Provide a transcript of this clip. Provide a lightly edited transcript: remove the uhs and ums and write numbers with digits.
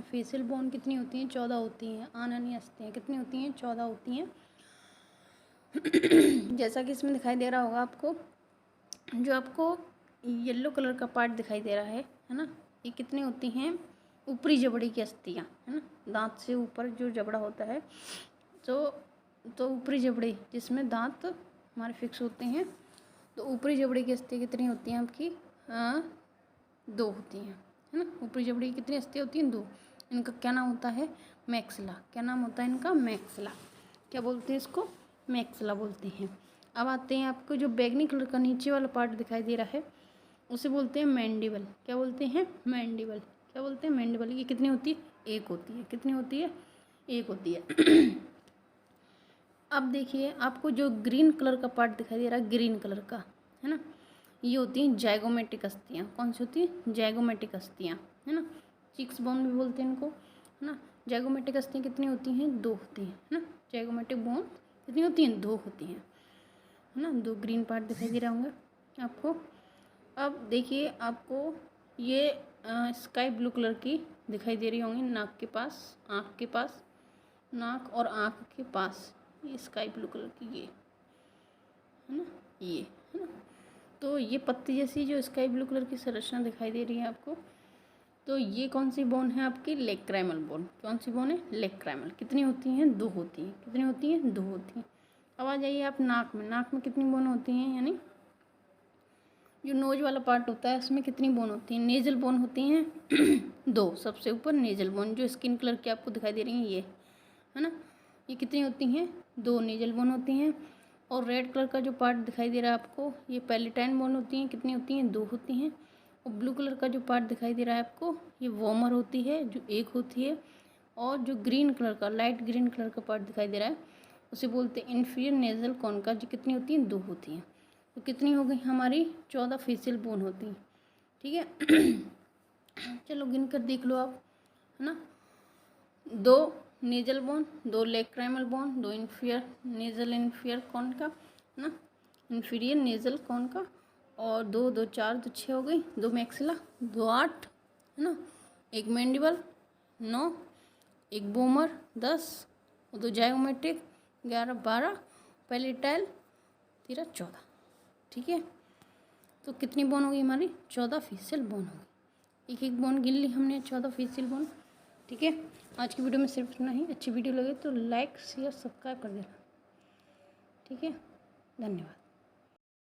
Facial bone कितनी होती हैं? 14 होती हैं। आननी अस्थियाँ कितनी होती हैं? 14 होती हैं। जैसा कि इसमें दिखाई दे रहा होगा आपको, जो आपको येलो कलर का पार्ट दिखाई दे रहा है ना, ये कितनी होती हैं? ऊपरी जबड़े की अस्थियाँ, है ना, दांत से ऊपर जो जबड़ा होता है, तो ऊपरी जबड़े जिसमें दांत हमारे फिक्स होते हैं, तो ऊपरी जबड़े की अस्थियाँ कितनी होती हैं आपकी? 2 होती हैं, है ना। ऊपरी जबड़े की कितनी अस्थियाँ होती हैं? 2। इनका क्या नाम होता है? मैक्सिला। क्या नाम होता है इनका? मैक्सिला। क्या बोलते हैं इसको? मैक्सिला बोलते हैं। अब आते हैं, आपको जो बैगनी कलर का नीचे वाला पार्ट दिखाई दे रहा है उसे बोलते हैं मैंडिबल। क्या बोलते हैं? मैंडिबल। क्या बोलते हैं? मैंडिबल। ये कितनी होती है? 1 होती है। कितनी होती है? 1 होती है। अब देखिए, आपको जो ग्रीन कलर का पार्ट दिखाई दे रहा है, ग्रीन कलर का, है ना, ये होती हैं जाइगोमेटिक अस्थियाँ। कौन सी होती है? जाइगोमेटिक अस्थियाँ, है ना। चिक्स बोन भी बोलते हैं इनको, है ना। जाइगोमेटिक अस्थियाँ कितनी होती हैं? 2 होती हैं, है ना। जाइगोमेटिक बोन कितनी होती हैं? 2 होती हैं, है ना। 2 ग्रीन पार्ट दिखाई दे रहा होंगे आपको। अब देखिए, आपको ये स्काई ब्लू कलर की दिखाई दे रही होंगी नाक के पास, आँख के पास, नाक और आँख के पास, ये स्काई ब्लू कलर की, ये है ना, ये है ना। तो ये पत्ती जैसी जो स्काई ब्लू कलर की संरचना दिखाई दे रही है आपको, तो ये कौन सी बोन है आपकी? Lacrimal bone. कौन सी बोन है? लेक्राइमल। कितनी होती हैं? 2 होती हैं। कितनी होती हैं? 2 होती हैं। अब आ जाइए आप नाक में। नाक में कितनी बोन होती हैं? यानी जो नोज वाला पार्ट होता है उसमें कितनी बोन होती हैं? नेजल बोन होती हैं 2। सबसे ऊपर नेजल बोन जो स्किन कलर की आपको दिखाई दे रही हैं, ये है ना, ये कितनी होती हैं? 2 नेजल बोन होती हैं। और रेड कलर का जो पार्ट दिखाई दे रहा है आपको, ये पैलेटाइन बोन होती हैं। कितनी होती हैं? 2 होती हैं। और ब्लू कलर का जो पार्ट दिखाई दे रहा है आपको, ये वॉमर होती है, जो 1 होती है। और जो ग्रीन कलर का, लाइट ग्रीन कलर का पार्ट दिखाई दे रहा है, उसे बोलते हैं इन्फीरियर नेजल कॉन्का, जो कितनी होती हैं? 2 होती हैं। तो कितनी हो गई हमारी? 14 फेशियल बोन होती हैं, ठीक है। चलो गिन कर देख लो आप, है ना। 2 nasal bone, 2 lacrimal bone, 2 inferior nasal inferior concha, है ना, इन्फीरियर नेजल कॉन्का, और 2 2 4 तो 6 हो गई, 2 मैक्सिला, 2 8, है ना, 1 मैंडिबल 9, 1 बोमर 10, 2 जाइगोमेट्रिक 11 12, पैलेटाइल 13 14, ठीक है। तो कितनी बोन होगी हमारी? 14 फेशियल बोन होगी। एक एक बोन गिन ली हमने, 14 फेशियल बोन, ठीक है। आज की वीडियो में सिर्फ इतना ही। अच्छी वीडियो लगे तो लाइक शेयर सब्सक्राइब कर देना, ठीक है। धन्यवाद।